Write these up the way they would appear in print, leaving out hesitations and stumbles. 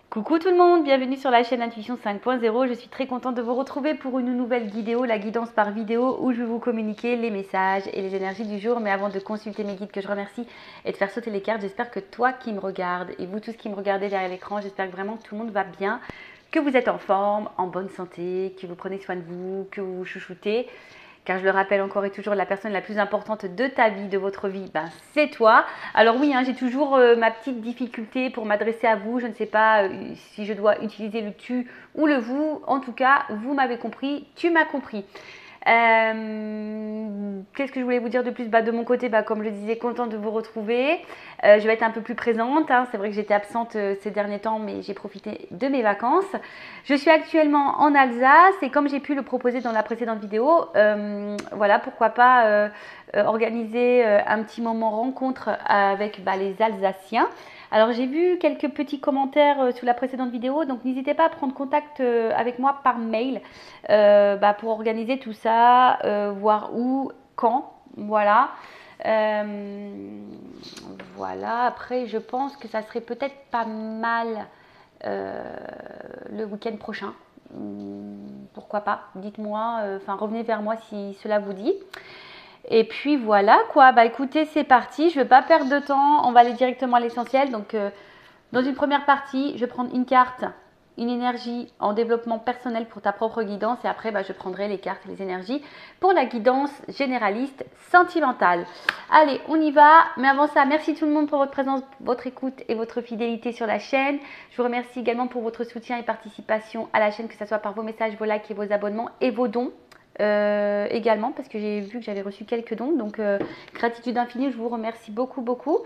Coucou tout le monde, bienvenue sur la chaîne Intuition 5.0. Je suis très contente de vous retrouver pour une nouvelle vidéo, la guidance par vidéo, où je vais vous communiquer les messages et les énergies du jour. Mais avant de consulter mes guides que je remercie et de faire sauter les cartes, j'espère que toi qui me regardes et vous tous qui me regardez derrière l'écran, j'espère que vraiment tout le monde va bien, que vous êtes en forme, en bonne santé, que vous prenez soin de vous, que vous vous chouchoutez. Car je le rappelle encore et toujours, la personne la plus importante de ta vie, de votre vie, ben, c'est toi. Alors oui, hein, j'ai toujours ma petite difficulté pour m'adresser à vous. Je ne sais pas si je dois utiliser le tu ou le vous. En tout cas, vous m'avez compris, tu m'as compris. Qu'est-ce que je voulais vous dire de plus? De mon côté, comme je disais, contente de vous retrouver. Je vais être un peu plus présente. Hein. C'est vrai que j'étais absente ces derniers temps, mais j'ai profité de mes vacances. Je suis actuellement en Alsace et comme j'ai pu le proposer dans la précédente vidéo, voilà, pourquoi pas organiser un petit moment rencontre avec les Alsaciens. Alors j'ai vu quelques petits commentaires sous la précédente vidéo, donc n'hésitez pas à prendre contact avec moi par mail pour organiser tout ça, voir où, quand, voilà. Voilà, après je pense que ça serait peut-être pas mal le week-end prochain. Pourquoi pas? Dites-moi, revenez vers moi si cela vous dit. Et puis voilà quoi, écoutez, c'est parti, je ne vais pas perdre de temps, on va aller directement à l'essentiel. Donc dans une première partie, je vais prendre une carte, une énergie en développement personnel pour ta propre guidance et après je prendrai les cartes et les énergies pour la guidance généraliste sentimentale. Allez, on y va, mais avant ça, merci tout le monde pour votre présence, votre écoute et votre fidélité sur la chaîne. Je vous remercie également pour votre soutien et participation à la chaîne, que ce soit par vos messages, vos likes et vos abonnements et vos dons. Également parce que j'ai vu que j'avais reçu quelques dons, donc gratitude infinie, je vous remercie beaucoup.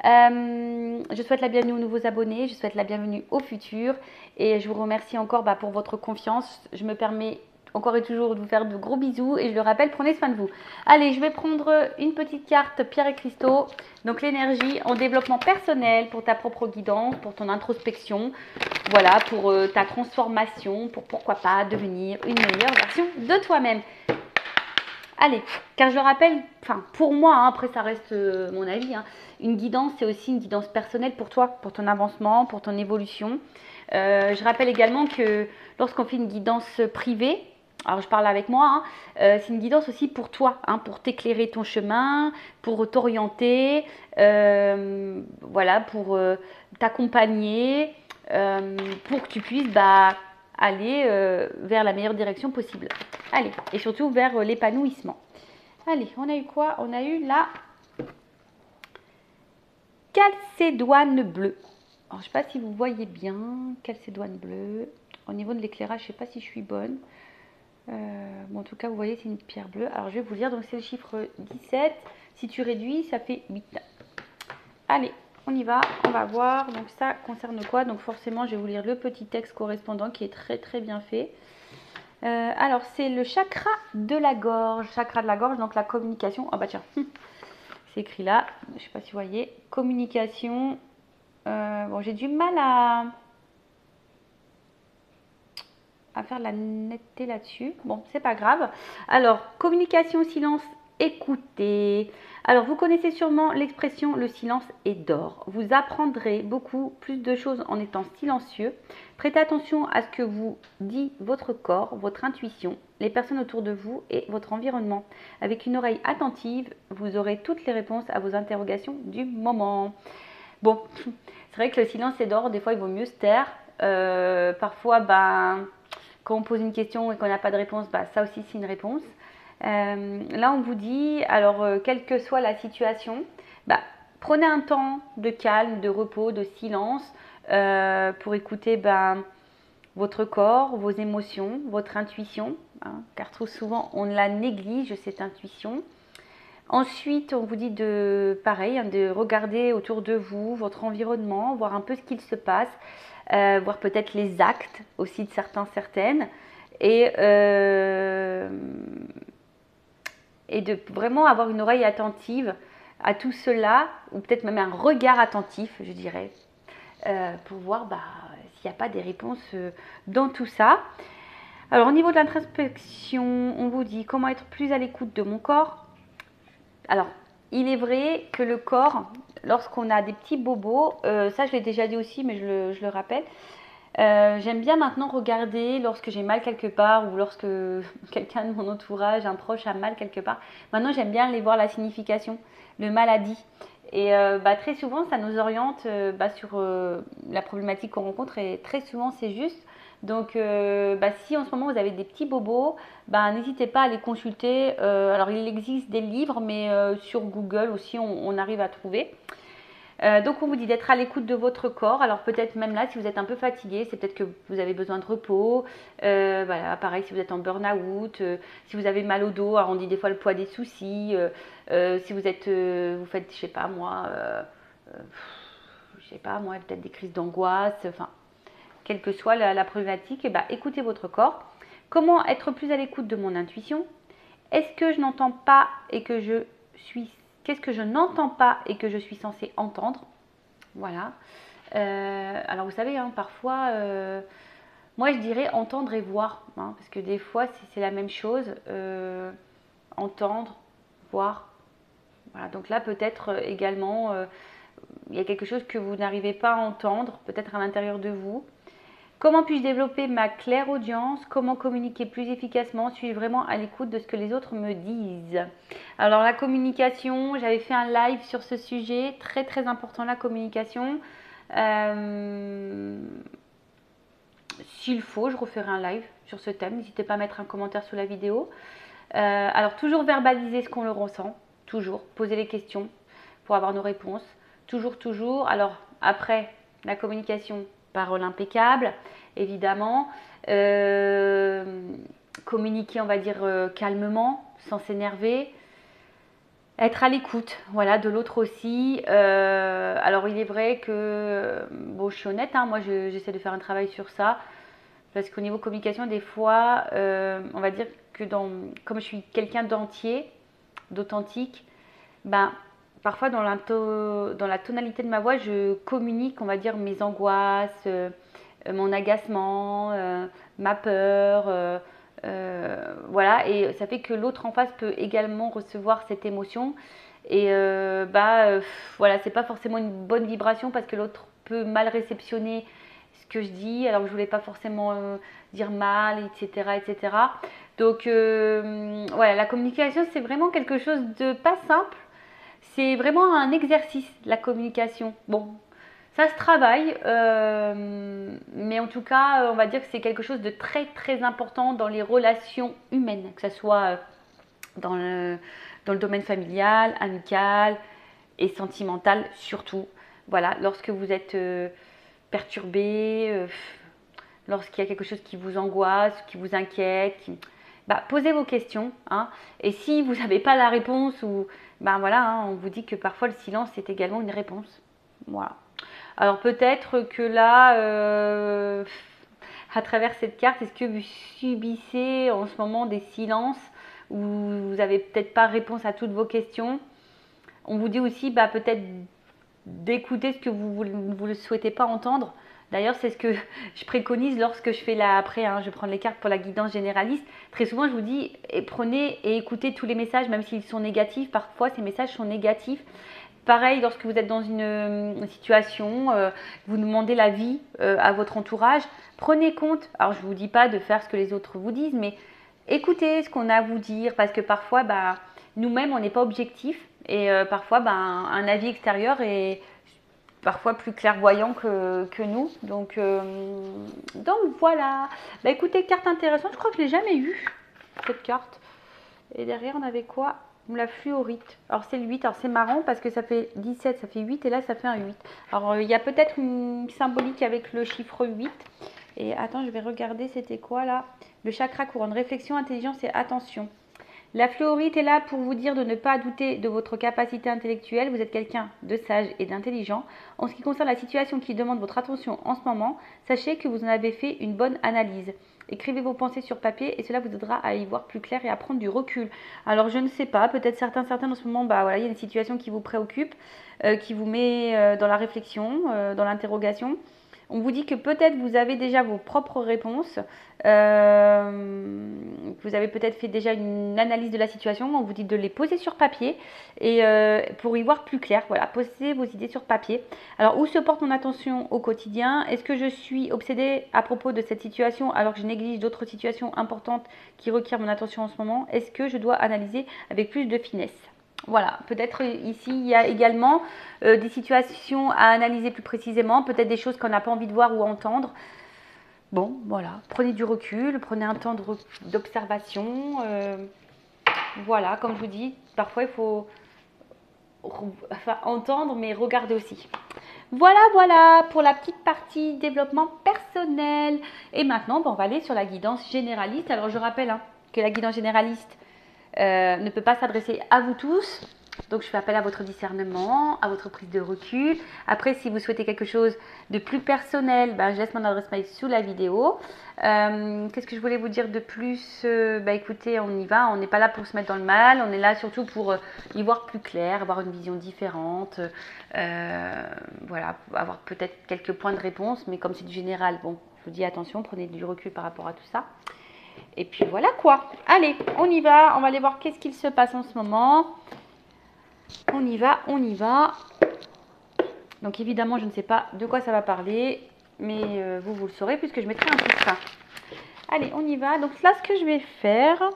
Je souhaite la bienvenue aux nouveaux abonnés, je souhaite la bienvenue aux futurs et je vous remercie encore pour votre confiance. Je me permets encore et toujours de vous faire de gros bisous et je le rappelle, prenez soin de vous. Allez, je vais prendre une petite carte pierre et cristaux, donc l'énergie en développement personnel pour ta propre guidance, pour ton introspection, voilà, pour ta transformation, pour pourquoi pas devenir une meilleure version de toi-même. Allez, car je le rappelle, pour moi, hein, après ça reste mon avis, hein, une guidance, c'est aussi une guidance personnelle pour toi, pour ton avancement, pour ton évolution. Je rappelle également que lorsqu'on fait une guidance privée, alors je parle avec moi, hein, c'est une guidance aussi pour toi, hein, pour t'éclairer ton chemin, pour t'orienter, voilà, pour t'accompagner, pour que tu puisses aller vers la meilleure direction possible. Allez, et surtout vers l'épanouissement. Allez, on a eu quoi? On a eu la calcédoine bleue. Alors, je ne sais pas si vous voyez bien, calcédoine bleue. Au niveau de l'éclairage, je ne sais pas si je suis bonne. En tout cas, vous voyez, c'est une pierre bleue. Alors, je vais vous lire. Donc, c'est le chiffre 17. Si tu réduis, ça fait 8. Allez, on y va. On va voir. Donc, ça concerne quoi? Donc, forcément, je vais vous lire le petit texte correspondant qui est très bien fait. Alors, c'est le chakra de la gorge. Chakra de la gorge, donc la communication. Ah tiens, c'est écrit là. Je ne sais pas si vous voyez. Communication. J'ai du mal à faire la netteté là-dessus. Bon, c'est pas grave. Alors, communication, silence, écoutez. Alors, vous connaissez sûrement l'expression « le silence est d'or ». Vous apprendrez beaucoup plus de choses en étant silencieux. Prêtez attention à ce que vous dit votre corps, votre intuition, les personnes autour de vous et votre environnement. Avec une oreille attentive, vous aurez toutes les réponses à vos interrogations du moment. Bon, c'est vrai que le silence est d'or. Des fois, il vaut mieux se taire. Parfois, quand on pose une question et qu'on n'a pas de réponse, ça aussi c'est une réponse. Là on vous dit, alors quelle que soit la situation, prenez un temps de calme, de repos, de silence pour écouter votre corps, vos émotions, votre intuition, hein, car trop souvent on la néglige cette intuition. Ensuite, on vous dit de regarder autour de vous, votre environnement, voir un peu ce qu'il se passe, voir peut-être les actes aussi de certaines, et de vraiment avoir une oreille attentive à tout cela, ou peut-être même un regard attentif, je dirais, pour voir s'il n'y a pas des réponses dans tout ça. Alors au niveau de l'introspection, on vous dit comment être plus à l'écoute de mon corps. Alors, il est vrai que le corps, lorsqu'on a des petits bobos, ça je l'ai déjà dit aussi, mais je le rappelle. J'aime bien maintenant regarder lorsque j'ai mal quelque part ou lorsque quelqu'un de mon entourage, un proche a mal quelque part. Maintenant, j'aime bien aller voir la signification, le maladie. Et très souvent, ça nous oriente sur la problématique qu'on rencontre et très souvent, c'est juste. Donc, si en ce moment vous avez des petits bobos, n'hésitez pas à les consulter. Alors, il existe des livres, mais sur Google aussi, on arrive à trouver. Donc on vous dit d'être à l'écoute de votre corps. Alors peut-être même là, si vous êtes un peu fatigué, c'est peut-être que vous avez besoin de repos. Voilà, pareil, si vous êtes en burn-out, si vous avez mal au dos, alors on dit des fois le poids des soucis. Si vous êtes, vous faites, je sais pas moi, peut-être des crises d'angoisse. Enfin, quelle que soit la problématique, écoutez votre corps. Comment être plus à l'écoute de mon intuition? Est-ce que je n'entends pas et que je suis Qu'est-ce que je n'entends pas et que je suis censée entendre? Voilà. Alors vous savez, hein, parfois, moi je dirais entendre et voir, hein, parce que des fois c'est la même chose. Entendre, voir. Voilà. Donc là peut-être également, il y a quelque chose que vous n'arrivez pas à entendre, peut-être à l'intérieur de vous. Comment puis-je développer ma clairaudience? Comment communiquer plus efficacement? Suis-je vraiment à l'écoute de ce que les autres me disent? Alors la communication, j'avais fait un live sur ce sujet, très très important la communication. S'il faut, je referai un live sur ce thème. N'hésitez pas à mettre un commentaire sous la vidéo. Alors toujours verbaliser ce qu'on le ressent, toujours poser les questions pour avoir nos réponses. Toujours, toujours. Alors après, la communication, parole impeccable, évidemment. Communiquer, on va dire, calmement, sans s'énerver. Être à l'écoute, voilà, de l'autre aussi. Alors il est vrai que, bon, je suis honnête, hein, moi j'essaie de faire un travail sur ça. Parce qu'au niveau communication, des fois, on va dire que comme je suis quelqu'un d'entier, d'authentique, parfois dans la tonalité de ma voix, je communique, on va dire, mes angoisses, mon agacement, ma peur, voilà, et ça fait que l'autre en face peut également recevoir cette émotion. Et voilà, c'est pas forcément une bonne vibration parce que l'autre peut mal réceptionner ce que je dis, alors que je voulais pas forcément dire mal, etc., etc. Donc voilà, la communication c'est vraiment quelque chose de pas simple. C'est vraiment un exercice, la communication. Bon, ça se travaille, mais en tout cas, on va dire que c'est quelque chose de très très important dans les relations humaines, que ce soit dans le domaine familial, amical et sentimental surtout. Voilà, lorsque vous êtes perturbé, lorsqu'il y a quelque chose qui vous angoisse, qui vous inquiète, posez vos questions. Hein, et si vous n'avez pas la réponse, ou voilà, hein, on vous dit que parfois le silence est également une réponse. Voilà. Alors peut-être que là, à travers cette carte, est-ce que vous subissez en ce moment des silences où vous n'avez peut-être pas réponse à toutes vos questions? On vous dit aussi peut-être d'écouter ce que vous ne souhaitez pas entendre. D'ailleurs, c'est ce que je préconise lorsque je fais après, hein, je vais prendre les cartes pour la guidance généraliste. Très souvent, je vous dis, prenez et écoutez tous les messages, même s'ils sont négatifs. Parfois, ces messages sont négatifs. Pareil, lorsque vous êtes dans une situation, vous demandez l'avis à votre entourage, prenez compte. Alors, je ne vous dis pas de faire ce que les autres vous disent, mais écoutez ce qu'on a à vous dire, parce que parfois, nous-mêmes, on n'est pas objectif. Et parfois, un avis extérieur est parfois plus clairvoyant que nous. Donc voilà. Écoutez, carte intéressante. Je crois que je ne l'ai jamais eue, cette carte. Et derrière, on avait quoi? La fluorite. Alors c'est le 8. Alors c'est marrant parce que ça fait 17, ça fait 8 et là ça fait un 8. Alors il y a peut-être une symbolique avec le chiffre 8. Et attends, je vais regarder, c'était quoi là? Le chakra couronne, réflexion, intelligence et attention. La fluorite est là pour vous dire de ne pas douter de votre capacité intellectuelle. Vous êtes quelqu'un de sage et d'intelligent. En ce qui concerne la situation qui demande votre attention en ce moment, sachez que vous en avez fait une bonne analyse. Écrivez vos pensées sur papier et cela vous aidera à y voir plus clair et à prendre du recul. Alors je ne sais pas, peut-être certains en ce moment, voilà, il y a une situation qui vous préoccupe, qui vous met dans la réflexion, dans l'interrogation. On vous dit que peut-être vous avez déjà vos propres réponses. Vous avez peut-être fait déjà une analyse de la situation. On vous dit de les poser sur papier et pour y voir plus clair. Voilà, posez vos idées sur papier. Alors, où se porte mon attention au quotidien? Est-ce que je suis obsédée à propos de cette situation alors que je néglige d'autres situations importantes qui requièrent mon attention en ce moment? Est-ce que je dois analyser avec plus de finesse? Voilà, peut-être ici, il y a également des situations à analyser plus précisément, peut-être des choses qu'on n'a pas envie de voir ou entendre. Bon, voilà, prenez du recul, prenez un temps d'observation. Voilà, comme je vous dis, parfois il faut entendre, mais regarder aussi. Voilà, voilà pour la petite partie développement personnel. Et maintenant, on va aller sur la guidance généraliste. Alors, je rappelle que la guidance généraliste ne peut pas s'adresser à vous tous. Donc, je fais appel à votre discernement, à votre prise de recul. Après, si vous souhaitez quelque chose de plus personnel, je laisse mon adresse mail sous la vidéo. Qu'est-ce que je voulais vous dire de plus? Écoutez, on y va. On n'est pas là pour se mettre dans le mal. On est là surtout pour y voir plus clair, avoir une vision différente. Voilà, avoir peut-être quelques points de réponse. Mais comme c'est du général, bon, je vous dis attention, prenez du recul par rapport à tout ça. Et puis voilà quoi. Allez, on y va. On va aller voir qu'est-ce qu'il se passe en ce moment. On y va, on y va. Donc évidemment, je ne sais pas de quoi ça va parler, mais vous le saurez puisque je mettrai un titre. Allez, on y va. Donc là, ce que je vais faire,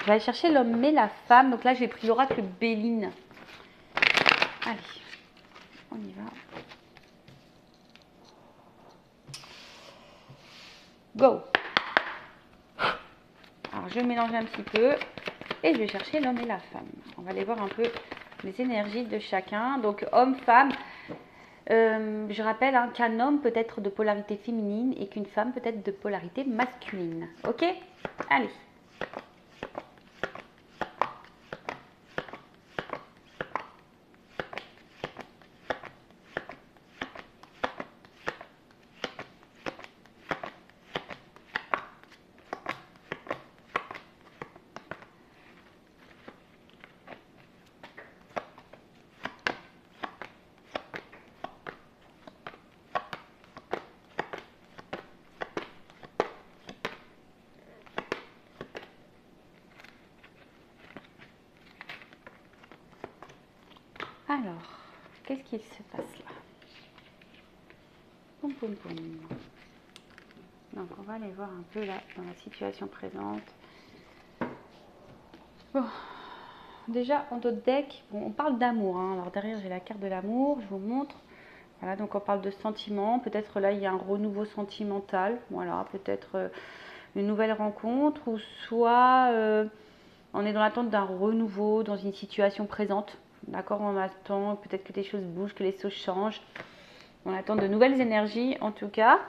je vais aller chercher l'homme et la femme. Donc là, j'ai pris l'oracle Béline. Allez, on y va. Go. Alors, je vais mélanger un petit peu et je vais chercher l'homme et la femme. On va aller voir un peu les énergies de chacun. Donc, homme, femme. Je rappelle qu'un homme peut être de polarité féminine et qu'une femme peut être de polarité masculine. Ok? Allez. Alors, qu'est-ce qu'il se passe là? Poum, poum, poum. Donc, on va aller voir un peu là dans la situation présente. Bon, déjà en d'autres decks, bon, on parle d'amour. Alors derrière, j'ai la carte de l'amour, je vous montre. Voilà, donc on parle de sentiments. Peut-être là, il y a un renouveau sentimental. Voilà, peut-être une nouvelle rencontre ou soit on est dans l'attente d'un renouveau dans une situation présente. D'accord, on attend peut-être que les choses bougent, que les choses changent. On attend de nouvelles énergies en tout cas.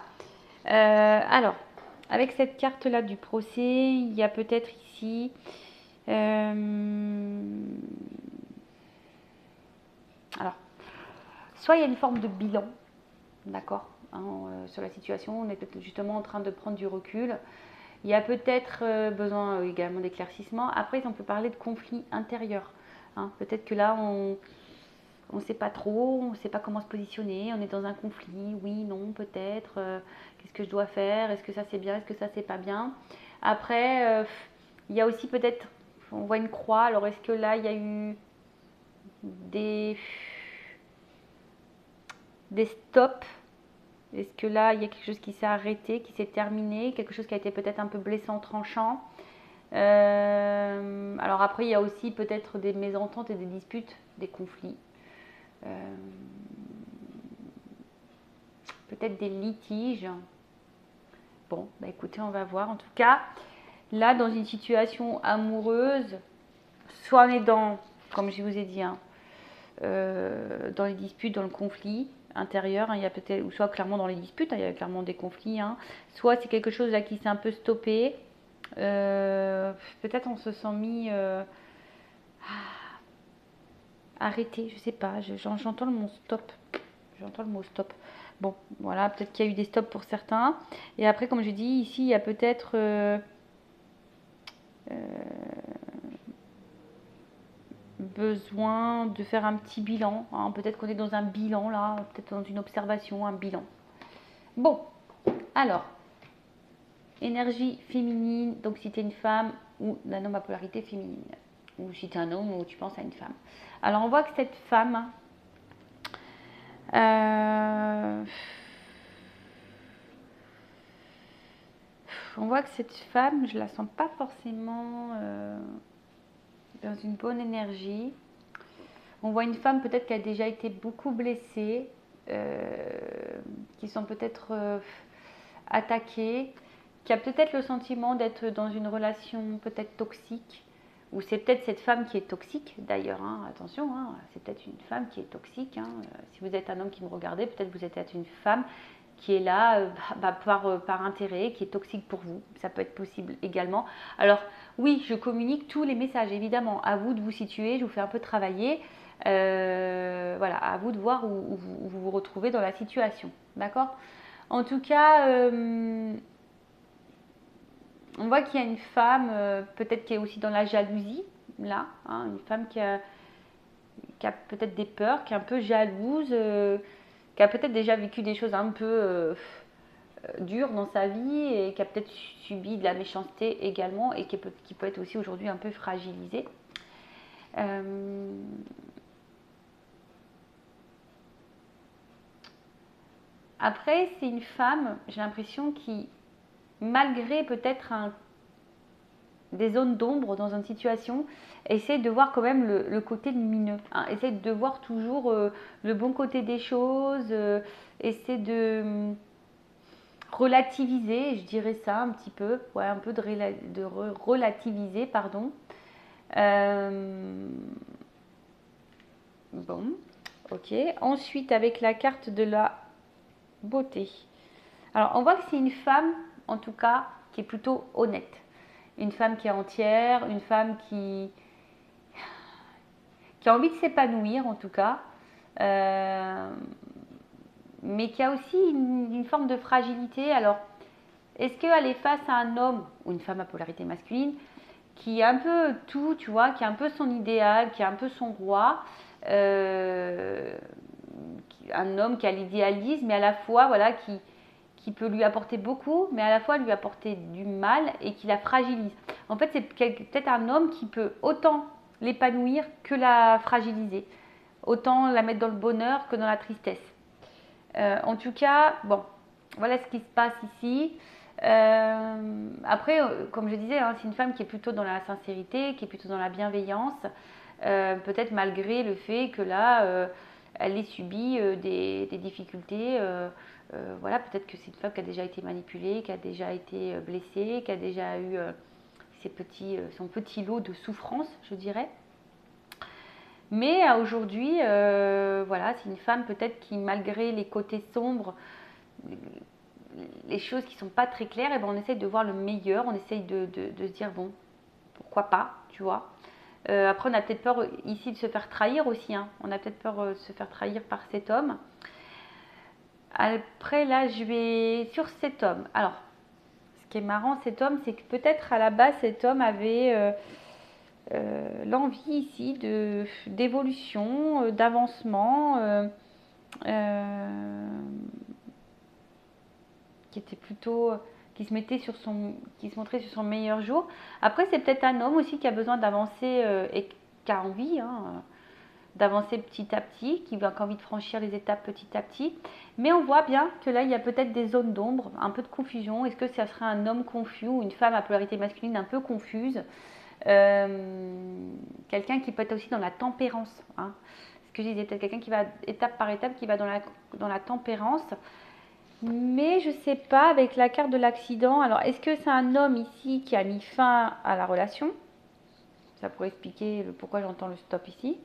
Alors, avec cette carte-là du procès, il y a peut-être ici... alors, soit il y a une forme de bilan, d'accord, sur la situation. On est peut-être justement en train de prendre du recul. Il y a peut-être besoin également d'éclaircissement. Après, on peut parler de conflit intérieur. Peut-être que là, on ne sait pas trop, on ne sait pas comment se positionner, on est dans un conflit, oui, non, peut-être, qu'est-ce que je dois faire, est-ce que ça c'est bien, est-ce que ça c'est pas bien. Après, il y a aussi peut-être, on voit une croix, alors est-ce que là il y a eu des stops? Est-ce que là il y a quelque chose qui s'est arrêté, qui s'est terminé, quelque chose qui a été peut-être un peu blessant, tranchant? Alors après il y a aussi peut-être des mésententes et des disputes, des conflits. Peut-être des litiges. Bon, écoutez, on va voir. En tout cas, là, dans une situation amoureuse, soit on est dans, comme je vous ai dit, dans les disputes, dans le conflit intérieur, il y a peut-être, ou soit clairement dans les disputes, il y a clairement des conflits, soit c'est quelque chose là qui s'est un peu stoppé. Peut-être on se sent mis arrêté, je sais pas, j'entends le mot stop. J'entends le mot stop. Bon, voilà, peut-être qu'il y a eu des stops pour certains. Et après, comme je dis, ici, il y a peut-être besoin de faire un petit bilan. Peut-être qu'on est dans un bilan, là, peut-être dans une observation, un bilan. Bon, alors, énergie féminine, donc si tu es une femme ou d'un homme à polarité féminine, ou si tu es un homme ou tu penses à une femme. Alors, on voit que cette femme, on voit que cette femme, je la sens pas forcément dans une bonne énergie. On voit une femme peut-être qui a déjà été beaucoup blessée, qui sont peut-être attaquées, qui a peut-être le sentiment d'être dans une relation peut-être toxique, ou c'est peut-être cette femme qui est toxique d'ailleurs, hein, attention, hein, c'est peut-être une femme qui est toxique. Hein. Si vous êtes un homme qui me regardez, peut-être vous êtes une femme qui est là par intérêt, qui est toxique pour vous. Ça peut être possible également. Alors oui, je communique tous les messages, évidemment. À vous de vous situer, je vous fais un peu travailler. Voilà, à vous de voir où vous vous retrouvez dans la situation. D'accord? En tout cas, on voit qu'il y a une femme, peut-être qui est aussi dans la jalousie, là. Hein, une femme qui a peut-être des peurs, qui est un peu jalouse, qui a peut-être déjà vécu des choses un peu dures dans sa vie et qui a peut-être subi de la méchanceté également et qui peut être aussi aujourd'hui un peu fragilisée. Après, c'est une femme, j'ai l'impression, qui, malgré peut-être des zones d'ombre dans une situation, essaie de voir quand même le côté lumineux. Hein, essaie de voir toujours le bon côté des choses, essaie de relativiser, je dirais ça un petit peu, ouais, un peu de relativiser, pardon. Bon, ok. Ensuite, avec la carte de la beauté. Alors, on voit que c'est une femme, en tout cas, qui est plutôt honnête. Une femme qui est entière, une femme qui a envie de s'épanouir, en tout cas, mais qui a aussi une forme de fragilité. Alors, est-ce qu'elle est face à un homme ou une femme à polarité masculine qui a un peu tout, tu vois, qui a un peu son idéal, qui a un peu son roi, un homme qui a l'idéalisme, mais à la fois, voilà, qui peut lui apporter beaucoup, mais à la fois lui apporter du mal et qui la fragilise. En fait, c'est peut-être un homme qui peut autant l'épanouir que la fragiliser, autant la mettre dans le bonheur que dans la tristesse. En tout cas, bon, voilà ce qui se passe ici. Après, comme je disais, hein, c'est une femme qui est plutôt dans la sincérité, qui est plutôt dans la bienveillance, peut-être malgré le fait que là, elle ait subi des difficultés. Voilà, peut-être que c'est une femme qui a déjà été manipulée, qui a déjà été blessée, qui a déjà eu son petit lot de souffrance, je dirais. Mais aujourd'hui, voilà, c'est une femme peut-être qui, malgré les côtés sombres, les choses qui ne sont pas très claires, et ben on essaye de voir le meilleur, on essaye de se dire, bon, pourquoi pas, tu vois. Après, on a peut-être peur ici de se faire trahir aussi, hein. On a peut-être peur de se faire trahir par cet homme. Après, là, je vais sur cet homme. Alors, ce qui est marrant, cet homme, c'est que peut-être à la base, cet homme avait l'envie ici d'évolution, d'avancement, qui était plutôt qui se montrait sur son meilleur jour. Après, c'est peut-être un homme aussi qui a besoin d'avancer et qui a envie d'avancer petit à petit, qui a envie de franchir les étapes petit à petit. Mais on voit bien que là, il y a peut-être des zones d'ombre, un peu de confusion. Est-ce que ça serait un homme confus ou une femme à polarité masculine un peu confuse? Quelqu'un qui peut être aussi dans la tempérance. Hein. Ce que je disais, peut-être quelqu'un qui va étape par étape, qui va dans la tempérance. Mais je sais pas, avec la carte de l'accident, alors est-ce que c'est un homme ici qui a mis fin à la relation? Ça pourrait expliquer pourquoi j'entends le stop ici.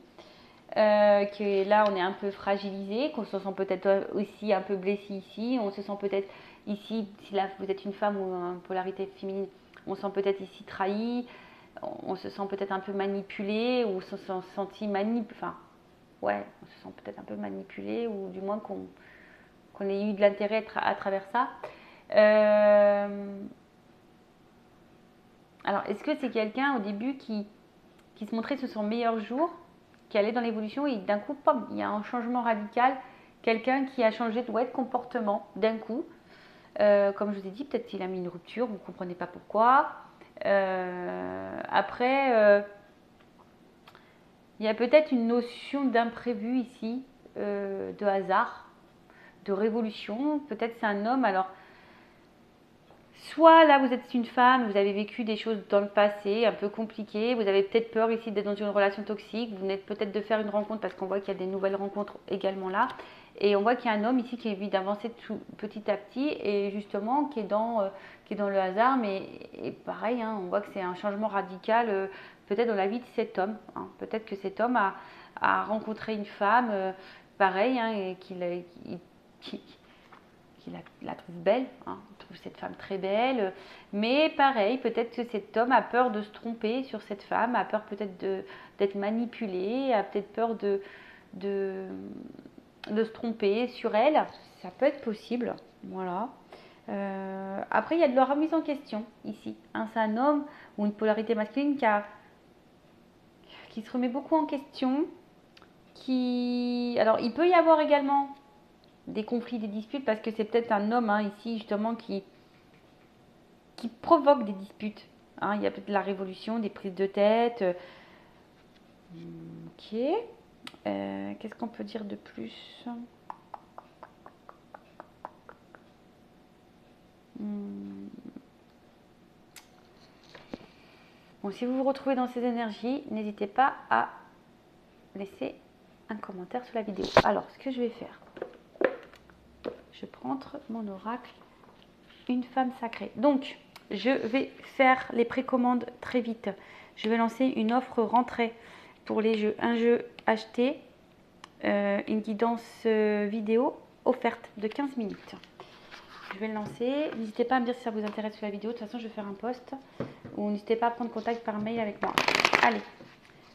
Que là on est un peu fragilisé, qu'on se sent peut-être aussi un peu blessé ici, on se sent peut-être ici, si là vous êtes une femme ou une polarité féminine, on se sent peut-être ici trahi, on se sent peut-être un peu manipulé, ou on se sent senti enfin ouais, on se sent peut-être un peu manipulé, ou du moins qu'on ait eu de l'intérêt à travers ça. Alors, est-ce que c'est quelqu'un au début qui se montrait sur son meilleur jour, qui allait dans l'évolution et d'un coup, pom, il y a un changement radical, quelqu'un qui a changé de comportement d'un coup, Comme je vous ai dit, peut-être qu'il a mis une rupture, vous ne comprenez pas pourquoi. Après, il y a peut-être une notion d'imprévu ici, de hasard, de révolution. Peut-être c'est un homme. Alors, soit là, vous êtes une femme, vous avez vécu des choses dans le passé un peu compliquées, vous avez peut-être peur ici d'être dans une relation toxique, vous venez peut-être de faire une rencontre parce qu'on voit qu'il y a des nouvelles rencontres également là. Et on voit qu'il y a un homme ici qui a envie d'avancer petit à petit et justement qui est dans le hasard. Mais et pareil, hein, on voit que c'est un changement radical peut-être dans la vie de cet homme. Hein. Peut-être que cet homme a rencontré une femme, pareil, hein, et qu'il la trouve belle, hein, il trouve cette femme très belle, mais pareil, peut-être que cet homme a peur de se tromper sur cette femme, a peur peut-être d'être manipulé, a peut-être peur de, de se tromper sur elle, ça peut être possible, voilà. Après, il y a de la remise en question ici, hein, c'est un homme ou une polarité masculine qui se remet beaucoup en question, alors il peut y avoir également des conflits, des disputes, parce que c'est peut-être un homme hein, ici justement qui provoque des disputes. Hein. Il y a peut-être de la révolution, des prises de tête. Ok. Qu'est-ce qu'on peut dire de plus? Bon, si vous vous retrouvez dans ces énergies, n'hésitez pas à laisser un commentaire sous la vidéo. Alors, ce que je vais faire, je vais prendre mon oracle, une femme sacrée. Donc, je vais faire les précommandes très vite. Je vais lancer une offre rentrée pour les jeux. Un jeu acheté, une guidance vidéo offerte de 15 minutes. Je vais le lancer. N'hésitez pas à me dire si ça vous intéresse sur la vidéo. De toute façon, je vais faire un post. Ou n'hésitez pas à prendre contact par mail avec moi. Allez.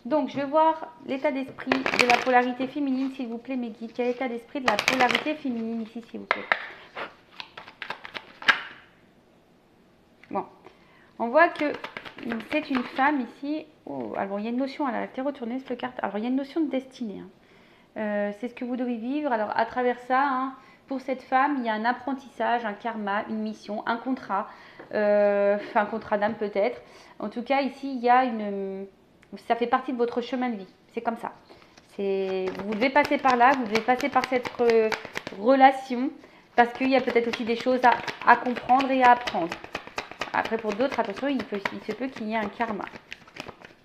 Donc, je vais voir l'état d'esprit de la polarité féminine, s'il vous plaît, mes guides. Quel est l'état d'esprit de la polarité féminine ici, s'il vous plaît? Bon. On voit que c'est une femme ici. Oh, alors, il y a une notion, elle a été retournée cette carte. Alors, il y a une notion de destinée. Hein. C'est ce que vous devez vivre. Alors, à travers ça, hein, pour cette femme, il y a un apprentissage, un karma, une mission, un contrat d'âme peut-être. En tout cas, ici, il y a ça fait partie de votre chemin de vie. C'est comme ça. Vous devez passer par là, vous devez passer par cette relation, parce qu'il y a peut-être aussi des choses à comprendre et à apprendre. Après, pour d'autres, attention, il se peut qu'il y ait un karma.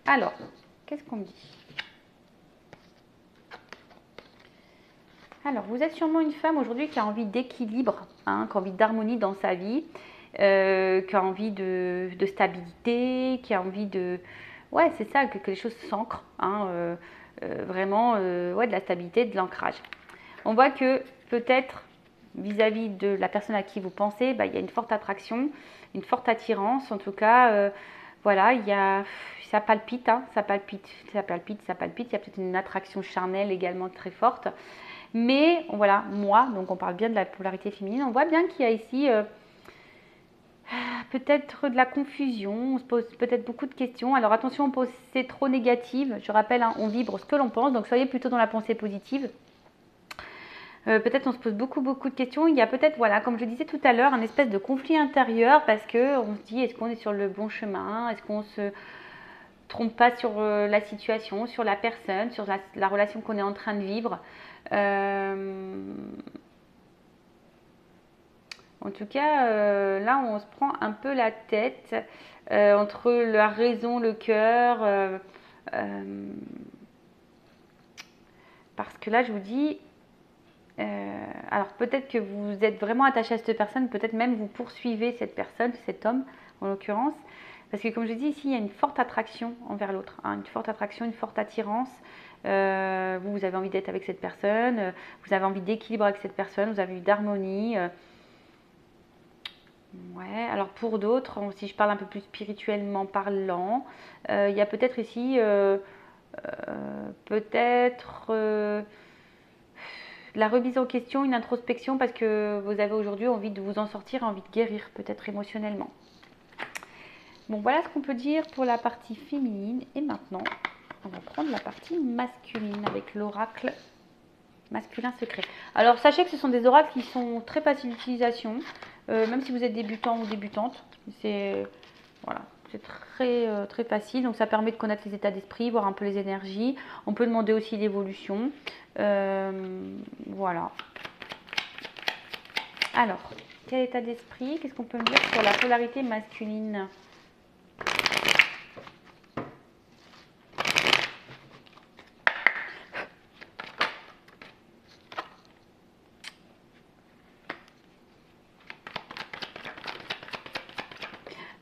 Alors, qu'est-ce qu'on me dit? Alors, vous êtes sûrement une femme aujourd'hui qui a envie d'équilibre, hein, qui a envie d'harmonie dans sa vie, qui a envie de stabilité, qui a envie de... Ouais, c'est ça, que les choses s'ancrent, hein, vraiment, ouais, de la stabilité, de l'ancrage. On voit que peut-être, vis-à-vis de la personne à qui vous pensez, bah, il y a une forte attraction, une forte attirance, en tout cas, voilà, ça palpite, hein, ça palpite, ça palpite, ça palpite, il y a peut-être une attraction charnelle également très forte. Mais voilà, moi, donc on parle bien de la polarité féminine, on voit bien qu'il y a ici peut-être de la confusion, on se pose peut-être beaucoup de questions. Alors attention, c'est trop négative, je rappelle, hein, on vibre ce que l'on pense, donc soyez plutôt dans la pensée positive. Peut-être on se pose beaucoup de questions. Il y a peut-être, voilà, comme je disais tout à l'heure, un espèce de conflit intérieur parce qu'on se dit, est-ce qu'on est sur le bon chemin? Est-ce qu'on se trompe pas sur la situation, sur la personne, sur la relation qu'on est en train de vivre? En tout cas, là, on se prend un peu la tête entre la raison, le cœur. Parce que là, je vous dis, alors peut-être que vous êtes vraiment attaché à cette personne, peut-être même vous poursuivez cette personne, cet homme en l'occurrence. Parce que comme je dis ici, il y a une forte attraction envers l'autre, hein, une forte attraction, une forte attirance. Vous avez envie d'être avec cette personne, vous avez envie d'équilibre avec cette personne, vous avez envie d'harmonie. Ouais, alors pour d'autres, si je parle un peu plus spirituellement parlant, il y a peut-être ici, peut-être la remise en question, une introspection parce que vous avez aujourd'hui envie de vous en sortir, envie de guérir peut-être émotionnellement. Bon, voilà ce qu'on peut dire pour la partie féminine. Et maintenant, on va prendre la partie masculine avec l'oracle masculin secret. Alors, sachez que ce sont des oracles qui sont très faciles d'utilisation, même si vous êtes débutant ou débutante. C'est voilà, c'est très facile. Donc, ça permet de connaître les états d'esprit, voir un peu les énergies. On peut demander aussi l'évolution. Voilà. Alors, quel état d'esprit? Qu'est-ce qu'on peut me dire sur la polarité masculine?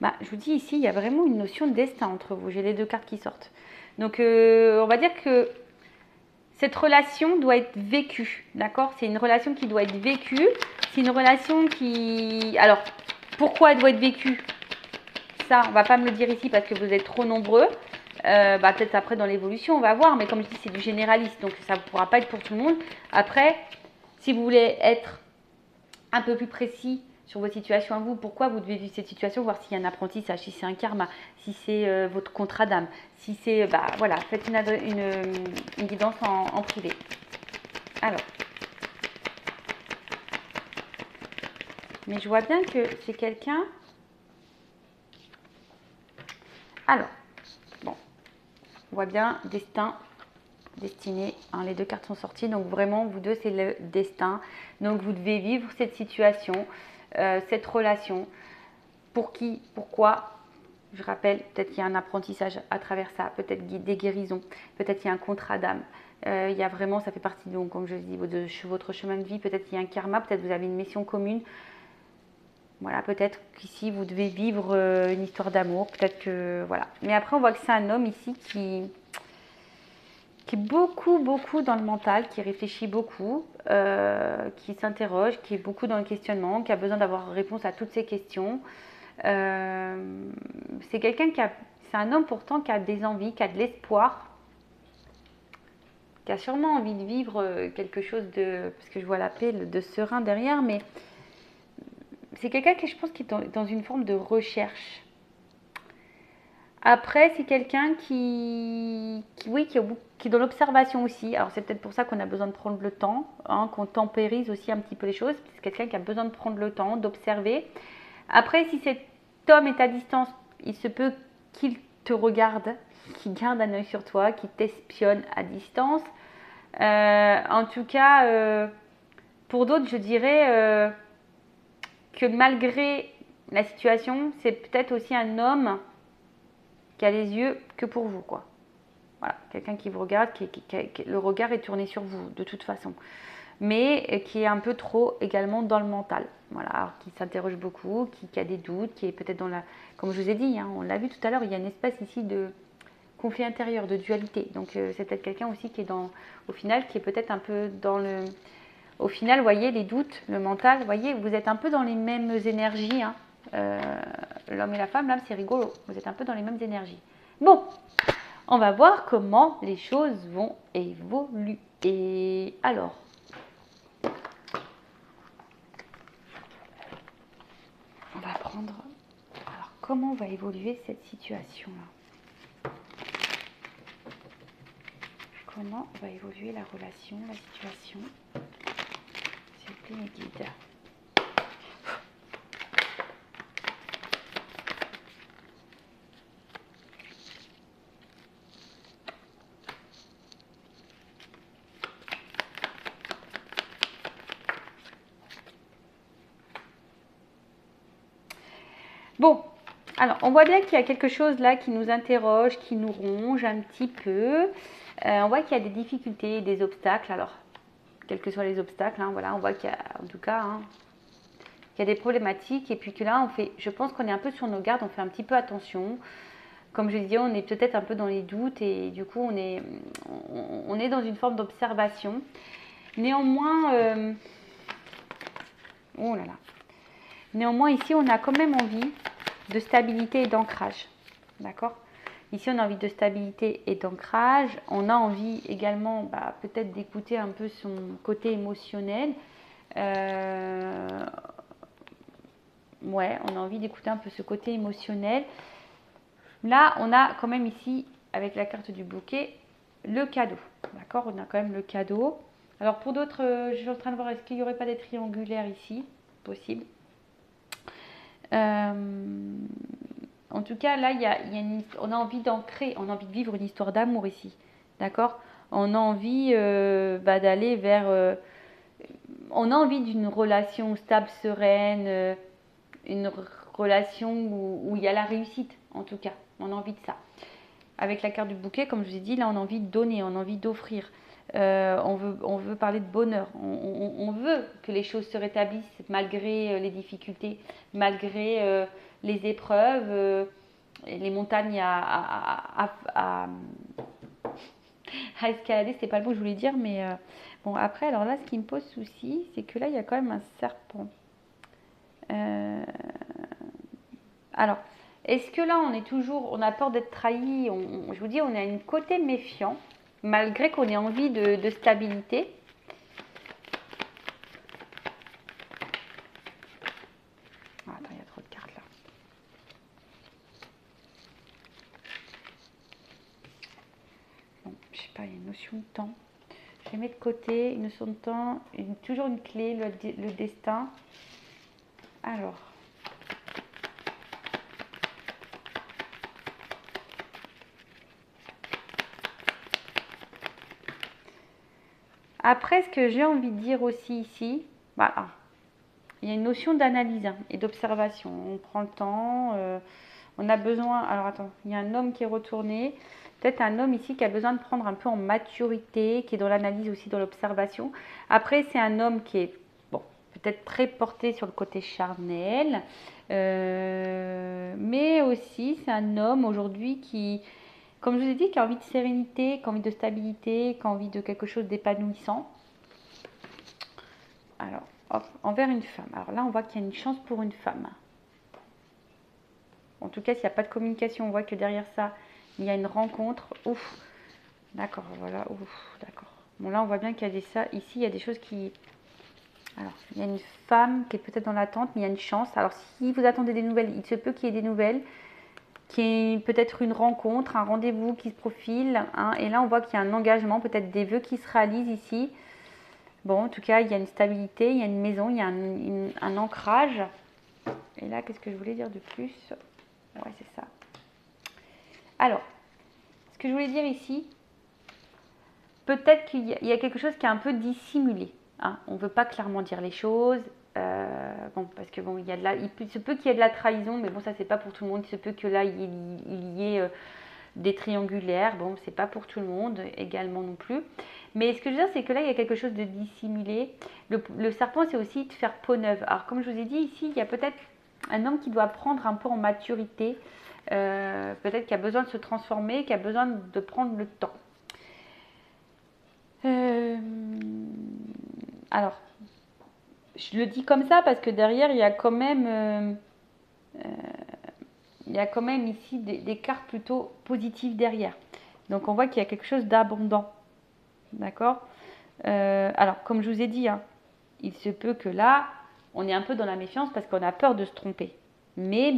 Bah, je vous dis ici, il y a vraiment une notion de destin entre vous. J'ai les deux cartes qui sortent. Donc, on va dire que cette relation doit être vécue, d'accord? C'est une relation qui doit être vécue. C'est une relation qui... Alors, pourquoi elle doit être vécue? Ça, on ne va pas me le dire ici parce que vous êtes trop nombreux. Peut-être après dans l'évolution, on va voir. Mais comme je dis, c'est du généraliste, donc ça ne pourra pas être pour tout le monde. Après, si vous voulez être un peu plus précis sur votre situation à vous, pourquoi vous devez vivre cette situation, voir s'il y a un apprentissage, si c'est un karma, si c'est votre contrat d'âme, si c'est... voilà, faites une guidance en privé. Alors. Mais je vois bien que c'est quelqu'un... Alors, bon, on voit bien destin, destinée, hein, les deux cartes sont sorties, donc vraiment, vous deux, c'est le destin. Donc, vous devez vivre cette situation, cette relation. Pour qui, pourquoi? Je rappelle, peut-être qu'il y a un apprentissage à travers ça, peut-être des guérisons, peut-être qu'il y a un contrat d'âme. Il y a vraiment, ça fait partie, donc, comme je dis, de votre chemin de vie. Peut-être qu'il y a un karma, peut-être que vous avez une mission commune. Voilà, peut-être qu'ici, vous devez vivre une histoire d'amour. Peut-être que, voilà. Mais après, on voit que c'est un homme ici qui est beaucoup dans le mental, qui réfléchit beaucoup, qui s'interroge, qui est beaucoup dans le questionnement, qui a besoin d'avoir réponse à toutes ces questions. C'est quelqu'un c'est un homme pourtant qui a des envies, qui a de l'espoir, qui a sûrement envie de vivre quelque chose parce que je vois la paix, de serein derrière, mais c'est quelqu'un qui, je pense, qui est dans une forme de recherche. Après, c'est quelqu'un qui est dans l'observation aussi. Alors, c'est peut-être pour ça qu'on a besoin de prendre le temps, hein, qu'on tempérise aussi un petit peu les choses. C'est quelqu'un qui a besoin de prendre le temps, d'observer. Après, si cet homme est à distance, il se peut qu'il te regarde, qu'il garde un œil sur toi, qu'il t'espionne à distance. En tout cas, pour d'autres, je dirais que malgré la situation, c'est peut-être aussi un homme qui a les yeux que pour vous, quoi. Voilà, quelqu'un qui vous regarde, le regard est tourné sur vous, de toute façon. Mais qui est un peu trop également dans le mental. Voilà, alors qui s'interroge beaucoup, qui a des doutes, qui est peut-être dans la... Comme je vous ai dit, hein, on l'a vu tout à l'heure, il y a une espèce ici de conflit intérieur, de dualité. Donc c'est peut-être quelqu'un aussi qui est au final, qui est peut-être un peu dans le... Au final, vous voyez, les doutes, le mental, vous voyez, vous êtes un peu dans les mêmes énergies, hein. L'homme et la femme, là, c'est rigolo. Vous êtes un peu dans les mêmes énergies. Bon, on va voir comment les choses vont évoluer. Alors, on va prendre... Alors, comment va évoluer cette situation-là? Comment va évoluer la relation, la situation? S'il vous plaît, mes guides. Bon, alors on voit bien qu'il y a quelque chose là qui nous interroge, qui nous ronge un petit peu. On voit qu'il y a des difficultés, des obstacles. Alors, quels que soient les obstacles, hein, voilà, on voit qu'il y a en tout cas qu'il y a des problématiques. Et puis que là, je pense qu'on est un peu sur nos gardes, on fait un petit peu attention. Comme je disais, on est peut-être un peu dans les doutes et du coup, on est dans une forme d'observation. Néanmoins, oh là là. Néanmoins, ici, on a quand même envie de stabilité et d'ancrage. D'accord? Ici, on a envie de stabilité et d'ancrage. On a envie également peut-être d'écouter un peu son côté émotionnel. Ouais, on a envie d'écouter un peu ce côté émotionnel. Là, on a quand même ici, avec la carte du bouquet, le cadeau. D'accord? On a quand même le cadeau. Alors pour d'autres, je suis en train de voir, est-ce qu'il n'y aurait pas des triangulaires ici? Possible. En tout cas, là, on a envie d'ancrer, on a envie de vivre une histoire d'amour ici. D'accord? On a envie d'aller vers... on a envie d'une relation stable, sereine, une relation où il y a la réussite, en tout cas. On a envie de ça. Avec la carte du bouquet, comme je vous ai dit, là, on a envie de donner, on a envie d'offrir. On veut parler de bonheur. On veut que les choses se rétablissent malgré les difficultés, malgré les épreuves, les montagnes à escalader. C'est pas le mot que je voulais dire, mais bon, après, alors là, ce qui me pose souci, c'est que là, il y a quand même un serpent. Alors, est-ce que là, on a peur d'être trahi? Je vous dis, on a un côté méfiant, malgré qu'on ait envie de stabilité. Ah, attends, il y a trop de cartes là. Bon, je sais pas, il y a une notion de temps. Je les mets de côté, une notion de temps, toujours une clé, le destin. Alors. Après, ce que j'ai envie de dire aussi ici, voilà, il y a une notion d'analyse et d'observation. On prend le temps, on a besoin. Alors attends, il y a un homme qui est retourné. Peut-être un homme ici qui a besoin de prendre un peu en maturité, qui est dans l'analyse aussi, dans l'observation. Après, c'est un homme qui est, bon, peut-être très porté sur le côté charnel. Mais aussi, c'est un homme aujourd'hui qui, comme je vous ai dit, qui a envie de sérénité, qui a envie de stabilité, qui a envie de quelque chose d'épanouissant. Alors, hop, envers une femme. Alors là, on voit qu'il y a une chance pour une femme. En tout cas, s'il n'y a pas de communication, on voit que derrière ça, il y a une rencontre. Ouf, d'accord, voilà, ouf, d'accord. Bon, là, on voit bien qu'il y a ici, il y a des choses qui... Alors, il y a une femme qui est peut-être dans l'attente, mais il y a une chance. Alors, si vous attendez des nouvelles, il se peut qu'il y ait des nouvelles, qu'il y ait peut-être une rencontre, un rendez-vous qui se profile. Hein, et là, on voit qu'il y a un engagement, peut-être des vœux qui se réalisent ici. Bon, en tout cas, il y a une stabilité, il y a une maison, il y a un ancrage. Et là, qu'est-ce que je voulais dire de plus? Ouais, c'est ça. Alors, ce que je voulais dire ici, peut-être qu'il y a quelque chose qui est un peu dissimulé. Hein. On ne veut pas clairement dire les choses. Bon, parce que bon, il se peut qu'il y ait de la trahison, mais bon, ça, c'est pas pour tout le monde. Il se peut que là, il y ait des triangulaires. Bon, c'est pas pour tout le monde également non plus. Mais ce que je veux dire, c'est que là, il y a quelque chose de dissimulé. Le serpent, c'est aussi de faire peau neuve. Alors, comme je vous ai dit, ici, il y a peut-être un homme qui doit prendre un peu en maturité. Peut-être qu'il a besoin de se transformer, qui a besoin de prendre le temps. Alors, je le dis comme ça parce que derrière, il y a quand même ici des cartes plutôt positives derrière. Donc, on voit qu'il y a quelque chose d'abondant. D'accord? Alors, comme je vous ai dit, hein, il se peut que là, on est un peu dans la méfiance parce qu'on a peur de se tromper. Mais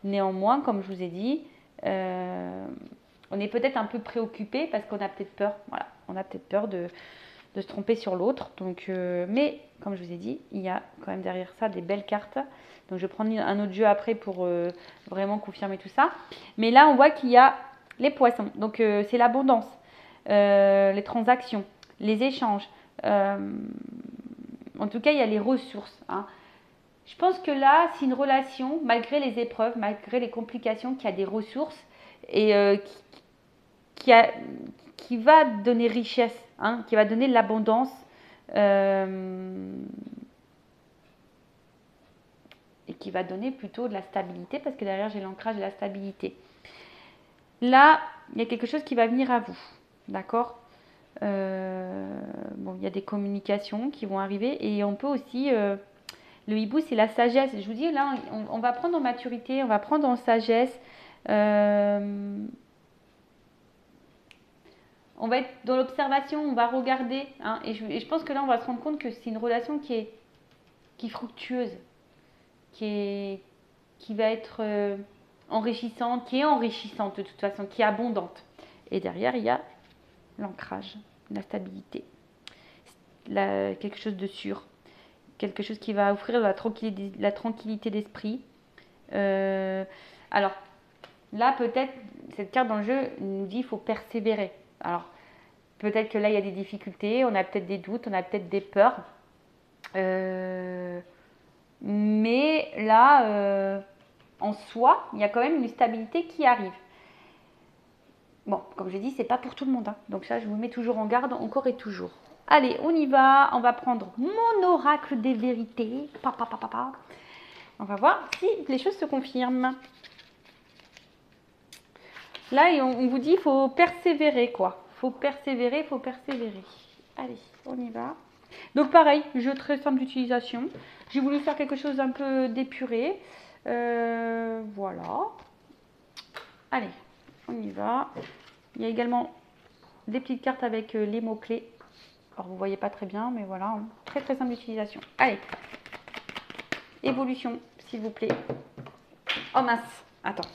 néanmoins, comme je vous ai dit, on est peut-être un peu préoccupé parce qu'on a peut-être peur. Voilà, on a peut-être peur de se tromper sur l'autre. Donc, mais comme je vous ai dit, il y a quand même derrière ça des belles cartes. Donc, je vais prendre un autre jeu après pour vraiment confirmer tout ça. Mais là, on voit qu'il y a les poissons. Donc, c'est l'abondance, les transactions, les échanges. En tout cas, il y a les ressources. Hein. Je pense que là, c'est une relation, malgré les épreuves, malgré les complications, qui a des ressources et qui va donner richesse, hein, qui va donner de l'abondance. Et qui va donner plutôt de la stabilité, parce que derrière, j'ai l'ancrage de la stabilité. Là, il y a quelque chose qui va venir à vous. D'accord? Bon, il y a des communications qui vont arriver et on peut aussi... le hibou, c'est la sagesse. Je vous dis, là, on va prendre en maturité, on va prendre en sagesse. On va être dans l'observation, on va regarder. Hein, et je pense que là, on va se rendre compte que c'est une relation qui est fructueuse, qui va être enrichissante, qui est enrichissante de toute façon, qui est abondante. Et derrière, il y a l'ancrage, la stabilité. quelque chose de sûr. Quelque chose qui va offrir la tranquillité d'esprit. Alors, là, peut-être, cette carte dans le jeu nous dit qu'il faut persévérer. Alors, peut-être que là, il y a des difficultés, on a peut-être des doutes, on a peut-être des peurs. Mais là, en soi, il y a quand même une stabilité qui arrive. Bon, comme j'ai dit, c'est pas pour tout le monde, hein. Donc ça, je vous mets toujours en garde, encore et toujours. Allez, on y va. On va prendre mon oracle des vérités. On va voir si les choses se confirment. Là, on vous dit, il faut persévérer, quoi. Faut persévérer, faut persévérer. Allez, on y va. Donc pareil, jeu très simple d'utilisation. J'ai voulu faire quelque chose d'un peu d'épuré. Voilà. Allez, on y va. Il y a également des petites cartes avec les mots-clés. Alors vous ne voyez pas très bien, mais voilà. Très très simple d'utilisation. Allez. Évolution, s'il vous plaît. Oh mince, attends.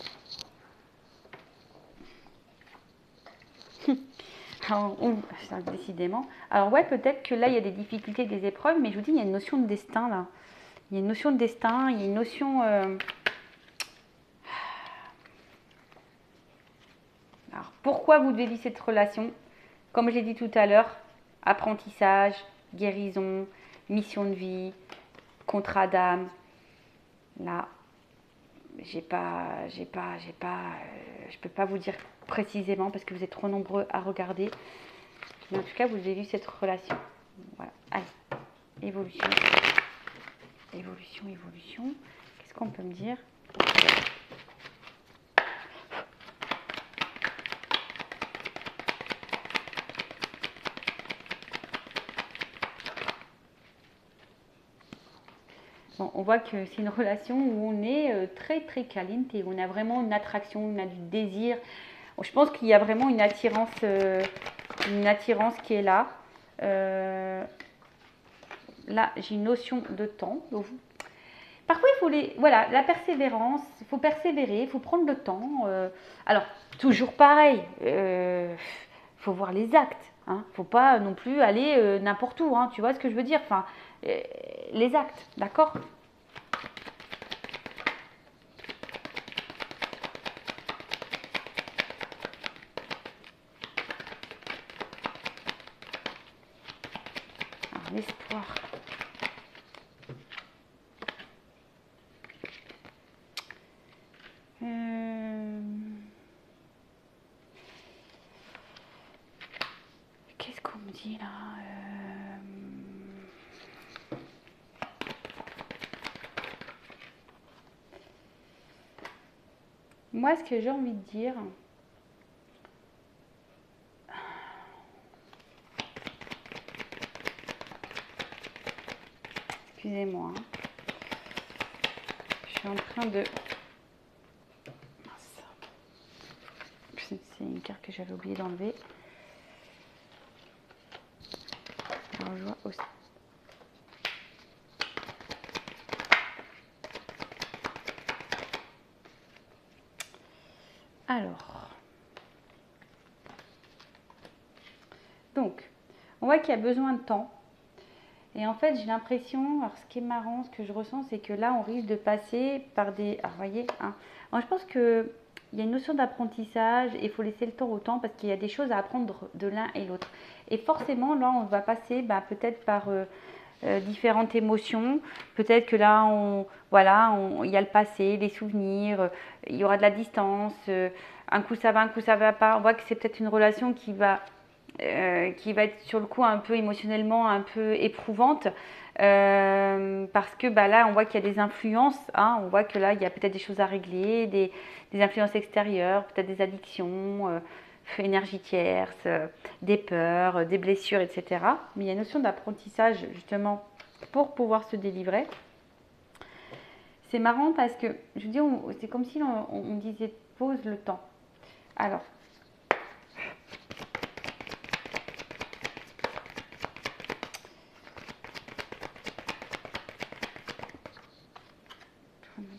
Alors, décidément. Alors ouais, peut-être que là, il y a des difficultés, des épreuves, mais je vous dis, il y a une notion de destin, là. Il y a une notion de destin, il y a une notion... Alors, pourquoi vous devez vivre cette relation? Comme je l'ai dit tout à l'heure, apprentissage, guérison, mission de vie, contrat d'âme. Là, je peux pas vous dire précisément parce que vous êtes trop nombreux à regarder. Mais en tout cas, vous avez vu cette relation. Voilà. Allez, évolution. Évolution, évolution. Qu'est-ce qu'on peut me dire? Bon, on voit que c'est une relation où on est très très caliente et on a vraiment une attraction, on a du désir. Je pense qu'il y a vraiment une attirance qui est là. Là, j'ai une notion de temps. Donc, parfois, voilà, la persévérance, il faut persévérer, il faut prendre le temps. Alors, toujours pareil, faut voir les actes. Hein. Faut pas non plus aller n'importe où. Hein, tu vois ce que je veux dire? Enfin, les actes, d'accord? Alors, l'espoir. Qu'est-ce qu'on me dit là? Moi, ce que j'ai envie de dire, excusez-moi, hein. Je suis en train de... C'est une carte que j'avais oublié d'enlever. Alors, je vois aussi. Alors, donc, on voit qu'il y a besoin de temps. Et en fait, j'ai l'impression, alors ce qui est marrant, ce que je ressens, c'est que là, on risque de passer par des... Alors, vous voyez, hein, alors, je pense qu'il y a une notion d'apprentissage et il faut laisser le temps au temps parce qu'il y a des choses à apprendre de l'un et l'autre. Et forcément, là, on va passer peut-être par différentes émotions. Peut-être que là, il y a le passé, les souvenirs, il y aura de la distance. Un coup, ça va, un coup, ça va pas. On voit que c'est peut-être une relation qui va être sur le coup un peu émotionnellement un peu éprouvante parce que là on voit qu'il y a des influences, hein, on voit que là il y a peut-être des choses à régler, des influences extérieures, peut-être des addictions, énergie tierce, des peurs, des blessures, etc. Mais il y a une notion d'apprentissage justement pour pouvoir se délivrer. C'est marrant parce que je vous dis, c'est comme si on disait pose le temps. Alors,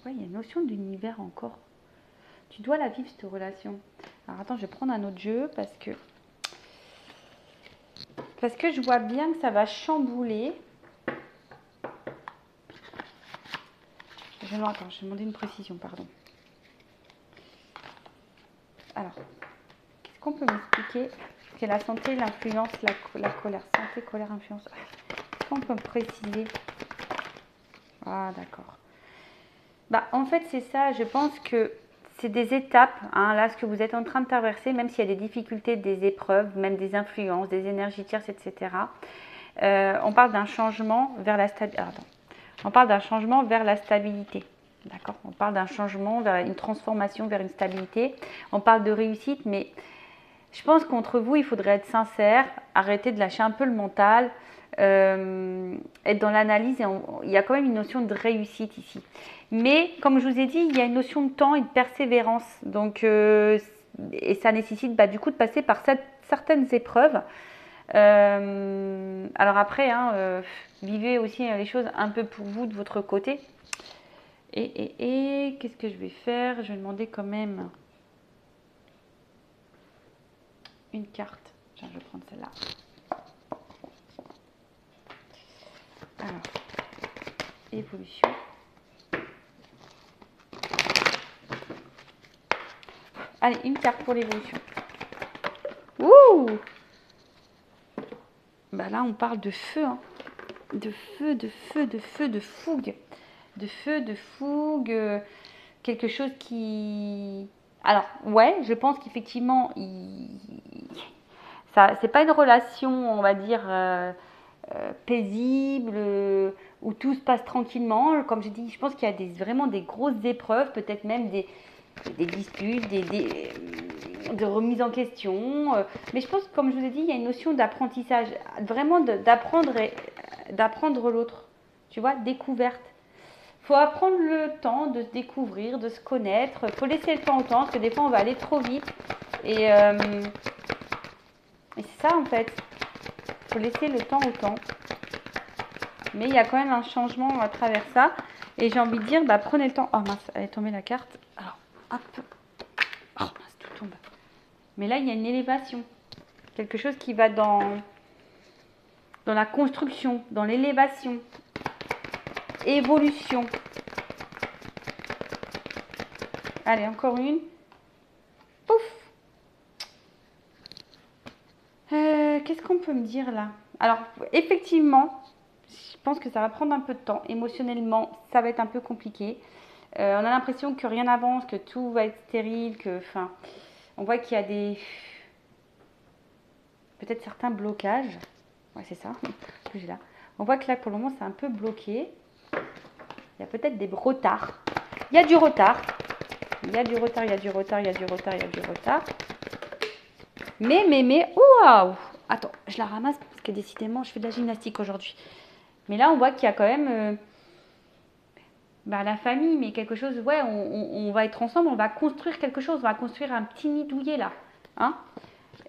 il y a une notion d'univers encore. Tu dois la vivre, cette relation. Alors attends, je vais prendre un autre jeu parce Parce que je vois bien que ça va chambouler. Attends, je vais demander une précision, pardon. Alors, qu'est-ce qu'on peut m'expliquer? C'est la santé, l'influence, la colère. Santé, colère, influence. Est-ce qu'on peut me préciser? Ah, d'accord. Bah, en fait, c'est ça. Je pense que c'est des étapes, hein, là, ce que vous êtes en train de traverser, même s'il y a des difficultés, des épreuves, même des influences, des énergies tierces, etc. On parle d'un changement vers la stabilité. On parle d'un changement vers la stabilité. D'accord? On parle d'un changement vers une transformation vers une stabilité. On parle de réussite, mais je pense qu'entre vous, il faudrait être sincère, arrêter de lâcher un peu le mental, être dans l'analyse. Il y a quand même une notion de réussite ici. Mais comme je vous ai dit, il y a une notion de temps et de persévérance. Donc, et ça nécessite du coup de passer par certaines épreuves. Alors après, hein, vivez aussi les choses un peu pour vous de votre côté. Et qu'est-ce que je vais faire? Je vais demander quand même une carte. Tiens, je vais prendre celle-là. Alors, évolution. Allez, une carte pour l'évolution. Ouh! Bah là, on parle de feu, hein. De feu, de feu, de feu, de fougue. De feu, de fougue. Quelque chose qui... Alors, ouais, je pense qu'effectivement, ça, c'est pas une relation, on va dire, paisible, où tout se passe tranquillement. Comme j'ai dit, je pense qu'il y a vraiment des grosses épreuves, peut-être même des disputes, de remise en question. Mais je pense que, comme je vous ai dit, il y a une notion d'apprentissage, vraiment d'apprendre l'autre, tu vois, découverte. Il faut apprendre le temps de se découvrir, de se connaître. Il faut laisser le temps au temps, parce que des fois, on va aller trop vite. Et c'est ça, en fait. Il faut laisser le temps au temps. Mais il y a quand même un changement à travers ça. Et j'ai envie de dire, prenez le temps. Oh mince, elle est tombée la carte. Alors, hop. Oh mince, tout tombe. Mais là, il y a une élévation. Quelque chose qui va dans la construction, dans l'élévation. Évolution. Allez, encore une. Pouf. Qu'est-ce qu'on peut me dire là? Alors, effectivement, je pense que ça va prendre un peu de temps. Émotionnellement, ça va être un peu compliqué. On a l'impression que rien n'avance, que tout va être stérile, on voit qu'il y a peut-être certains blocages. Ouais, c'est ça que j'ai là. On voit que là, pour le moment, c'est un peu bloqué. Il y a peut-être des retards. Il y a du retard. Il y a du retard, il y a du retard, il y a du retard, il y a du retard. Mais, waouh! Attends, je la ramasse parce que décidément, je fais de la gymnastique aujourd'hui. Mais là, on voit qu'il y a quand même la famille, mais quelque chose, ouais, on va être ensemble, on va construire quelque chose, on va construire un petit nid douillet là. Hein?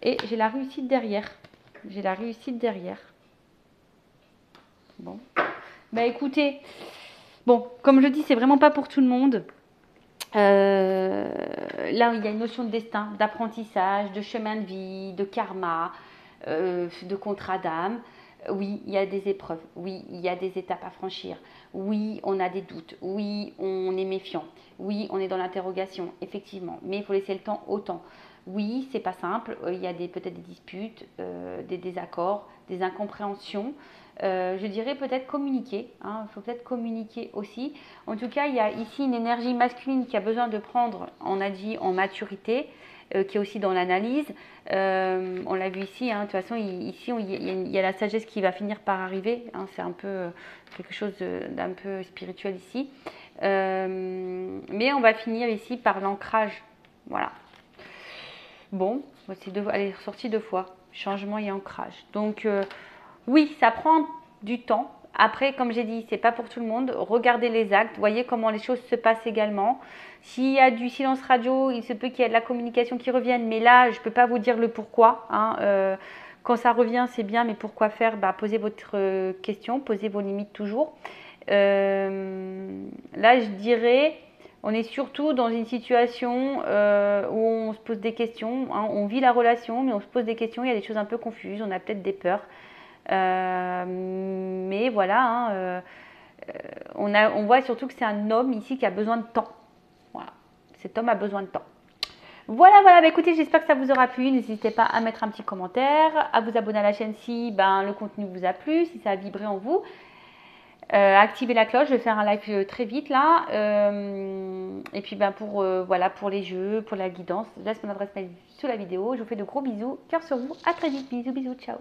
Et j'ai la réussite derrière. J'ai la réussite derrière. Bon. Écoutez, bon, comme je dis, c'est vraiment pas pour tout le monde. Là, il y a une notion de destin, d'apprentissage, de chemin de vie, de karma, de contrat d'âme. Oui, il y a des épreuves. Oui, il y a des étapes à franchir. Oui, on a des doutes. Oui, on est méfiant. Oui, on est dans l'interrogation, effectivement. Mais il faut laisser le temps au temps. Oui, c'est pas simple. Il y a peut-être des disputes, des désaccords, des incompréhensions. Je dirais peut-être communiquer. Hein. Il faut peut-être communiquer aussi. En tout cas, il y a ici une énergie masculine qui a besoin de prendre, on a dit, en maturité, qui est aussi dans l'analyse. On l'a vu ici. Hein. De toute façon, ici, il y a la sagesse qui va finir par arriver. Hein. C'est un peu quelque chose d'un peu spirituel ici. Mais on va finir ici par l'ancrage. Voilà. Bon, elle est ressortie 2 fois. Changement et ancrage. Donc, oui, ça prend du temps. Après, comme j'ai dit, c'est pas pour tout le monde. Regardez les actes, voyez comment les choses se passent également. S'il y a du silence radio, il se peut qu'il y ait de la communication qui revienne. Mais là, je ne peux pas vous dire le pourquoi. Hein. Quand ça revient, c'est bien, mais pourquoi faire? Posez votre question, posez vos limites toujours. Là, je dirais, On est surtout dans une situation où on se pose des questions, hein, on vit la relation, mais on se pose des questions, il y a des choses un peu confuses, on a peut-être des peurs. Mais voilà, hein, on voit surtout que c'est un homme ici qui a besoin de temps. Voilà, cet homme a besoin de temps. Voilà, voilà, bah écoutez, j'espère que ça vous aura plu. N'hésitez pas à mettre un petit commentaire, à vous abonner à la chaîne si le contenu vous a plu, si ça a vibré en vous. Activez la cloche, je vais faire un live très vite là. Et puis voilà, pour les jeux, pour la guidance, je laisse mon adresse mail sous la vidéo. Je vous fais de gros bisous, cœur sur vous, à très vite, bisous, bisous, ciao.